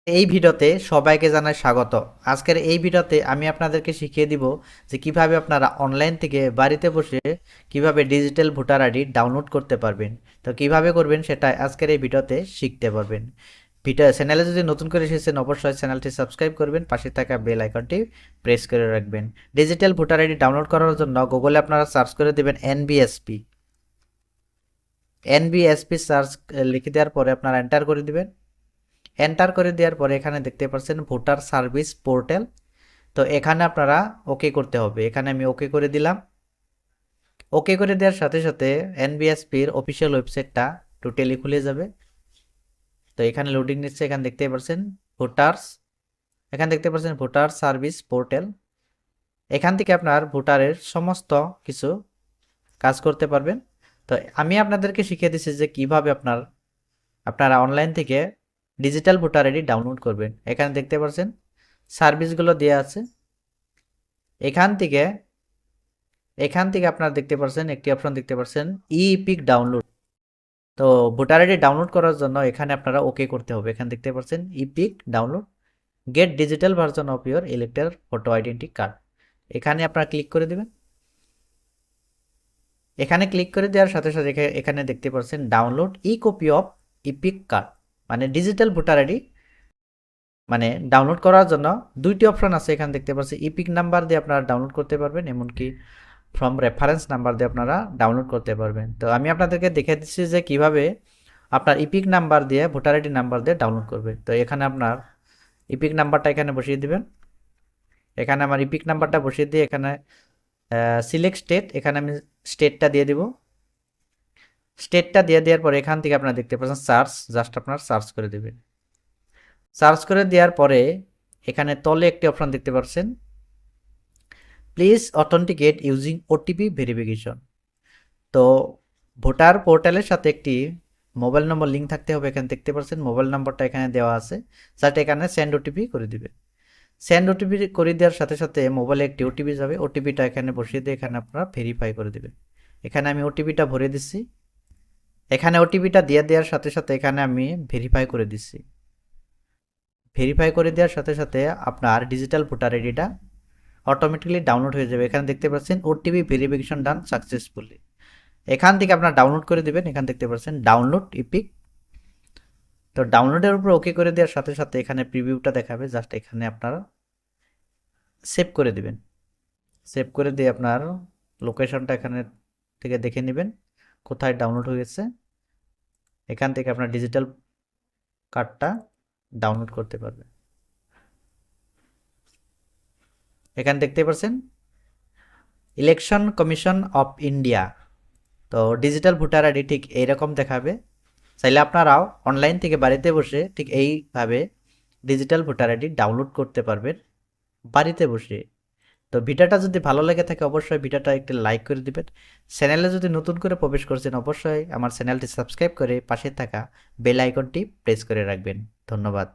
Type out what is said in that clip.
এই ভিডিওতে সবাইকে জানাই স্বাগত। আজকের এই ভিডিওতে আমি আপনাদেরকে শিখিয়ে দিব যে কিভাবে আপনারা অনলাইন থেকে বাড়িতে বসে কিভাবে ডিজিটাল ভোটার আইডি ডাউনলোড করতে পারবেন। তো কিভাবে করবেন সেটা আজকের এই ভিডিওতে শিখতে পারবেন। চ্যানেলে যদি নতুন করে এসেছেন অবশ্যই চ্যানেলটি সাবস্ক্রাইব করবেন, পাশে থাকা বেল আইকনটি প্রেস করে রাখবেন। ডিজিটাল ভোটার আইডি ডাউনলোড করার জন্য গুগলে আপনারা সার্চ করে দেবেন এনবিএসপি। এনবিএসপি সার্চ লিখে দেওয়ার পরে আপনারা এন্টার করে দিবেন। এন্টার করে দেওয়ার পরে এখানে দেখতে পাচ্ছেন ভোটার সার্ভিস পোর্টাল। তো এখানে আপনারা ওকে করতে হবে। এখানে আমি ওকে করে দিলাম। ওকে করে দেওয়ার সাথে সাথে এনবিএসপির অফিসিয়াল ওয়েবসাইটটা টোটালি খুলে যাবে। তো এখানে লোডিং নিচ্ছে। এখানে দেখতে পাচ্ছেন ভোটার্স, এখানে দেখতে পাচ্ছেন ভোটার সার্ভিস পোর্টাল। এখান থেকে আপনার ভোটারের সমস্ত কিছু কাজ করতে পারবেন। তো আমি আপনাদেরকে শিখিয়ে দিচ্ছি যে কিভাবে আপনারা অনলাইন থেকে ডিজিটাল ভোটার আইডি ডাউনলোড করবেন। এখানে দেখতে পাচ্ছেন সার্ভিসগুলো দেওয়া আছে। এখান থেকে আপনারা দেখতে পাচ্ছেন একটি অপশন দেখতে পাচ্ছেন ইপিক ডাউনলোড। তো ভোটার আইডি ডাউনলোড করার জন্য এখানে আপনারা ওকে করতে হবে। এখানে দেখতে পাচ্ছেন EPIC download get digital version of your elector photo identity card. এখানে আপনারা ক্লিক করে দেবেন। এখানে ক্লিক করে দেওয়ার সাথে সাথে এখানে দেখতে পাচ্ছেন download E copy of epic card, মানে ডিজিটাল ভোটার আইডি মানে ডাউনলোড করার জন্য দুইটি অপশন আছে। এখানে দেখতে পাচ্ছি ইপিক নাম্বার দিয়ে আপনারা ডাউনলোড করতে পারবেন, এমনকি ফ্রম রেফারেন্স নাম্বার দিয়ে আপনারা ডাউনলোড করতে পারবেন। তো আমি আপনাদেরকে দেখে দিচ্ছি যে কিভাবে আপনার ইপিক নাম্বার দিয়ে ভোটার আইডি নাম্বার দিয়ে ডাউনলোড করবে। তো এখানে আপনার ইপিক নাম্বারটা এখানে বসিয়ে দিবেন। এখানে আমার ইপিক নাম্বারটা বসিয়ে দিয়ে এখানে সিলেক্ট স্টেট, এখানে আমি স্টেটটা দিয়ে দিব। স্টেটটা দিয়ে দেওয়ার পরে এখান থেকে আপনারা দেখতে পাচ্ছেন সার্চ, জাস্ট আপনার সার্চ করে দেবেন। সার্চ করে দেওয়ার পরে এখানে তলে একটি অপশন দেখতে পাচ্ছেন please authenticate using OTP verification. তো ভোটার পোর্টালের সাথে একটি মোবাইল নম্বর লিঙ্ক থাকতে হবে। এখানে দেখতে পাচ্ছেন মোবাইল নম্বরটা এখানে দেওয়া আছে, জাস্ট এখানে সেন্ড ওটিপি করে দিবে। সেন্ড ওটিপি করে দেওয়ার সাথে সাথে মোবাইলে একটি ওটিপি যাবে। ওটিপিটা এখানে বসিয়ে দিয়ে এখানে আপনারা ভেরিফাই করে দেবেন। এখানে আমি ওটিপিটা ভরে দিচ্ছি। এখানে ওটিপিটা দিয়ে দেওয়ার সাথে সাথে এখানে আমি ভেরিফাই করে দিচ্ছি। ভেরিফাই করে দেওয়ার সাথে সাথে আপনার ডিজিটাল ভোটার আইডিটা অটোমেটিক্যালি ডাউনলোড হয়ে যাবে। এখানে দেখতে পাচ্ছেন ওটিপি ভেরিফিকেশন ডান সাকসেসফুলি। এখান থেকে আপনার ডাউনলোড করে দেবেন। এখানে দেখতে পাচ্ছেন ডাউনলোড ইপিক। তো ডাউনলোডের উপর ওকে করে দেওয়ার সাথে সাথে এখানে প্রিভিউটা দেখাবে, জাস্ট এখানে আপনারা সেভ করে দিবেন। সেভ করে দিয়ে আপনার লোকেশনটা এখানে থেকে দেখে নেবেন কোথায় ডাউনলোড হয়েছে। এখান থেকে আপনার ডিজিটাল কার্ডটা ডাউনলোড করতে পারবেন। এখানে দেখতে পাচ্ছেন ইলেকশন কমিশন অফ ইন্ডিয়া। তো ডিজিটাল ভোটার আইডি ঠিক এইরকম দেখাবে। চাইলে আপনারাও অনলাইন থেকে বাড়িতে বসে ঠিক এইভাবে ডিজিটাল ভোটার আইডি ডাউনলোড করতে পারবেন বাড়িতে বসে। তো ভিডিওটা যদি ভালো লেগে থাকে অবশ্যই ভিডিওটা একটু লাইক করে দিবেন। চ্যানেলে যদি নতুন করে প্রবেশ করছেন অবশ্যই আমার চ্যানেলটি সাবস্ক্রাইব করে পাশে থাকা বেল আইকনটি প্রেস করে রাখবেন। ধন্যবাদ।